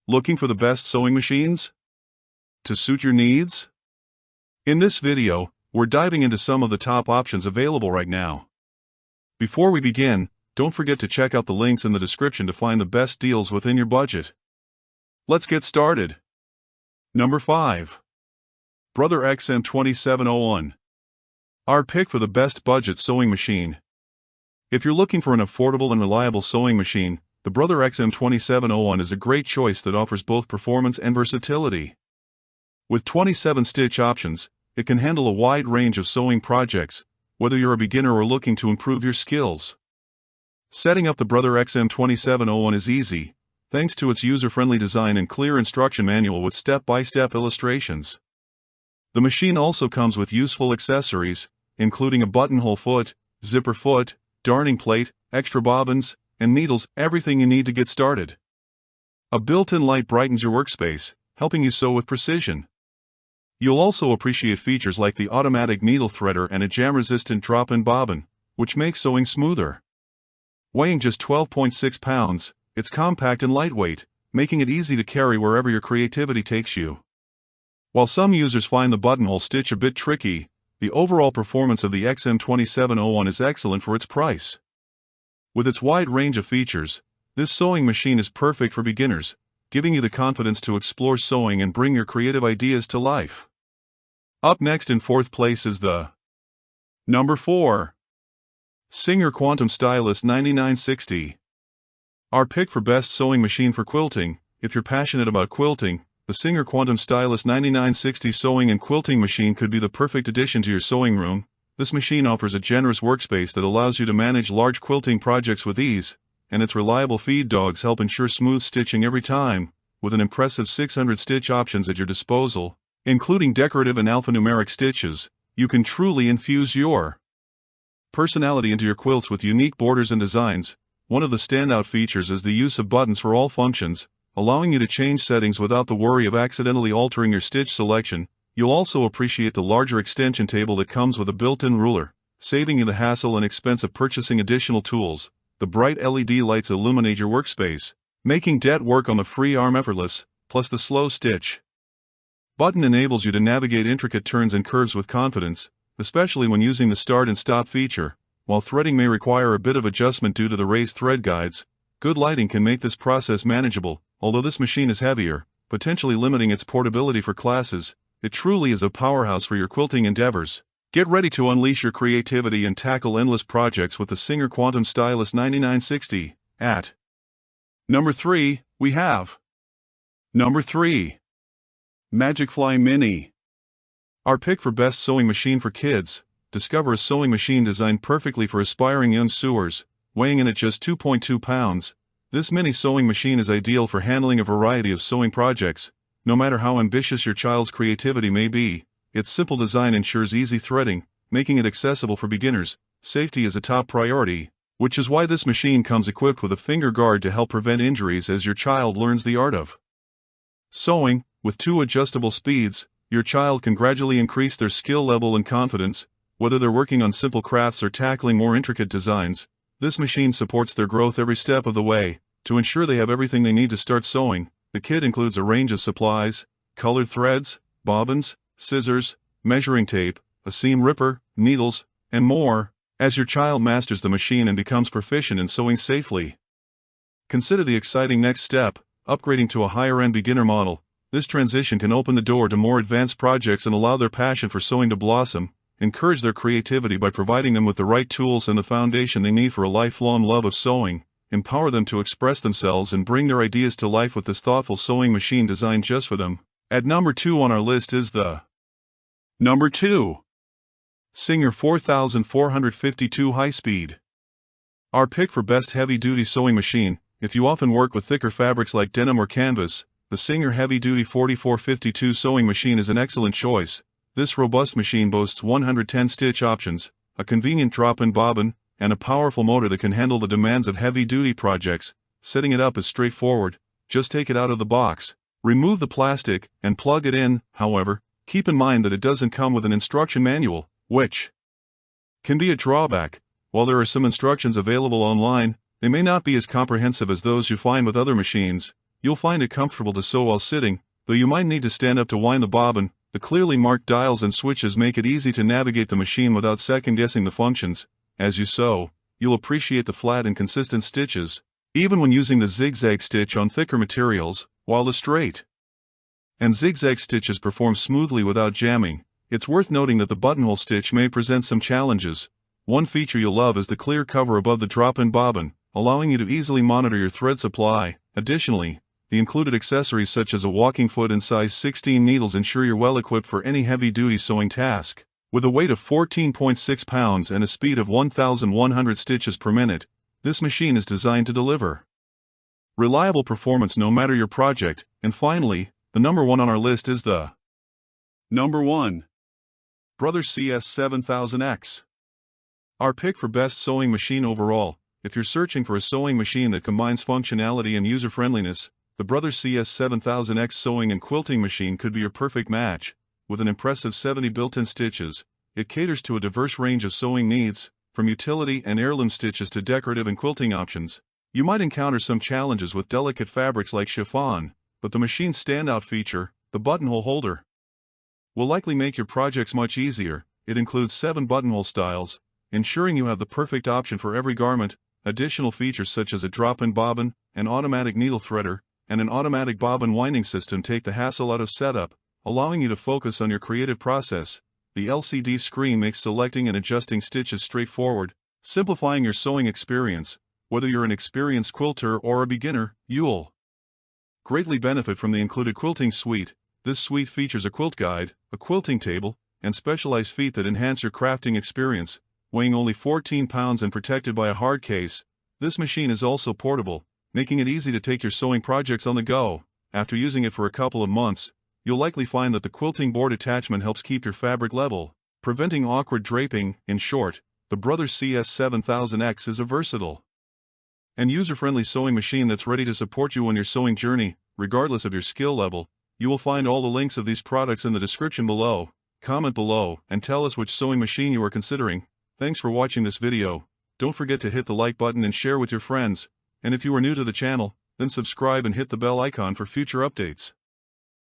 Looking for the best sewing machines to suit your needs? In this video, we're diving into some of the top options available right now. Before we begin, don't forget to check out the links in the description to find the best deals within your budget. Let's get started. Number 5. Brother XM2701. Our pick for the best budget sewing machine. If you're looking for an affordable and reliable sewing machine, the Brother XM2701 is a great choice that offers both performance and versatility. With 27 stitch options, it can handle a wide range of sewing projects, whether you're a beginner or looking to improve your skills. Setting up the Brother XM2701 is easy, thanks to its user-friendly design and clear instruction manual with step-by-step illustrations. The machine also comes with useful accessories, including a buttonhole foot, zipper foot, darning plate, extra bobbins, and needles, everything you need to get started. A built-in light brightens your workspace, helping you sew with precision. You'll also appreciate features like the automatic needle threader and a jam-resistant drop-in bobbin, which makes sewing smoother. Weighing just 12.6 pounds, it's compact and lightweight, making it easy to carry wherever your creativity takes you. While some users find the buttonhole stitch a bit tricky, the overall performance of the XM2701 is excellent for its price. With its wide range of features, this sewing machine is perfect for beginners, giving you the confidence to explore sewing and bring your creative ideas to life. Up next in 4th place is the Number 4. Singer Quantum Stylist 9960. Our pick for best sewing machine for quilting. If you're passionate about quilting, the Singer Quantum Stylist 9960 sewing and quilting machine could be the perfect addition to your sewing room. This machine offers a generous workspace that allows you to manage large quilting projects with ease, and its reliable feed dogs help ensure smooth stitching every time. With an impressive 600 stitch options at your disposal, including decorative and alphanumeric stitches, you can truly infuse your personality into your quilts with unique borders and designs. One of the standout features is the use of buttons for all functions, allowing you to change settings without the worry of accidentally altering your stitch selection. You'll also appreciate the larger extension table that comes with a built-in ruler, saving you the hassle and expense of purchasing additional tools. The bright LED lights illuminate your workspace, making det work on the free arm effortless, plus the slow stitch button enables you to navigate intricate turns and curves with confidence, especially when using the start and stop feature. While threading may require a bit of adjustment due to the raised thread guides, good lighting can make this process manageable. Although this machine is heavier, potentially limiting its portability for classes, it truly is a powerhouse for your quilting endeavors. Get ready to unleash your creativity and tackle endless projects with the Singer Quantum Stylist 9960. At Number 3, we have Number 3. Magicfly Mini. Our pick for best sewing machine for kids. Discover a sewing machine designed perfectly for aspiring young sewers. Weighing in at just 2.2 pounds, this mini sewing machine is ideal for handling a variety of sewing projects. No matter how ambitious your child's creativity may be, its simple design ensures easy threading, making it accessible for beginners. Safety is a top priority, which is why this machine comes equipped with a finger guard to help prevent injuries as your child learns the art of sewing. With 2 adjustable speeds, your child can gradually increase their skill level and confidence. Whether they're working on simple crafts or tackling more intricate designs, this machine supports their growth every step of the way. To ensure they have everything they need to start sewing, the kit includes a range of supplies, colored threads, bobbins, scissors, measuring tape, a seam ripper, needles, and more. As your child masters the machine and becomes proficient in sewing safely, consider the exciting next step, upgrading to a higher-end beginner model. This transition can open the door to more advanced projects and allow their passion for sewing to blossom. Encourage their creativity by providing them with the right tools and the foundation they need for a lifelong love of sewing. Empower them to express themselves and bring their ideas to life with this thoughtful sewing machine designed just for them. At number 2 on our list is the Number 2. Singer 4452 High Speed. Our pick for best heavy-duty sewing machine. If you often work with thicker fabrics like denim or canvas, the Singer Heavy-Duty 4452 sewing machine is an excellent choice. This robust machine boasts 110 stitch options, a convenient drop-in bobbin, and a powerful motor that can handle the demands of heavy-duty projects. Setting it up is straightforward. Just take it out of the box, remove the plastic, and plug it in. However, keep in mind that it doesn't come with an instruction manual, which can be a drawback. While there are some instructions available online, they may not be as comprehensive as those you find with other machines. You'll find it comfortable to sew while sitting, though you might need to stand up to wind the bobbin. The clearly marked dials and switches make it easy to navigate the machine without second-guessing the functions. As you sew, you'll appreciate the flat and consistent stitches, even when using the zigzag stitch on thicker materials, while the straight and zigzag stitches perform smoothly without jamming. It's worth noting that the buttonhole stitch may present some challenges. One feature you'll love is the clear cover above the drop-in bobbin, allowing you to easily monitor your thread supply. Additionally, the included accessories such as a walking foot and size 16 needles ensure you're well equipped for any heavy-duty sewing task. With a weight of 14.6 pounds and a speed of 1,100 stitches per minute, this machine is designed to deliver reliable performance no matter your project. And finally, the number one on our list is the number 1. Brother XM2701. Our pick for best sewing machine overall. If you're searching for a sewing machine that combines functionality and user-friendliness, the Brother XM2701 sewing and quilting machine could be your perfect match. With an impressive 70 built-in stitches, it caters to a diverse range of sewing needs, from utility and heirloom stitches to decorative and quilting options. You might encounter some challenges with delicate fabrics like chiffon, but the machine's standout feature, the buttonhole holder, will likely make your projects much easier. It includes 7 buttonhole styles, ensuring you have the perfect option for every garment. Additional features such as a drop-in bobbin, an automatic needle threader, and an automatic bobbin winding system take the hassle out of setup, allowing you to focus on your creative process. The LCD screen makes selecting and adjusting stitches straightforward, simplifying your sewing experience. Whether you're an experienced quilter or a beginner, you'll greatly benefit from the included quilting suite. This suite features a quilt guide, a quilting table, and specialized feet that enhance your crafting experience. Weighing only 14 pounds and protected by a hard case, this machine is also portable, making it easy to take your sewing projects on the go. After using it for a couple of months, you'll likely find that the quilting board attachment helps keep your fabric level, preventing awkward draping. In short, the Brother XM2701 is a versatile and user-friendly sewing machine that's ready to support you on your sewing journey. Regardless of your skill level, you will find all the links of these products in the description below. Comment below and tell us which sewing machine you are considering. Thanks for watching this video. Don't forget to hit the like button and share with your friends. And if you are new to the channel, then subscribe and hit the bell icon for future updates.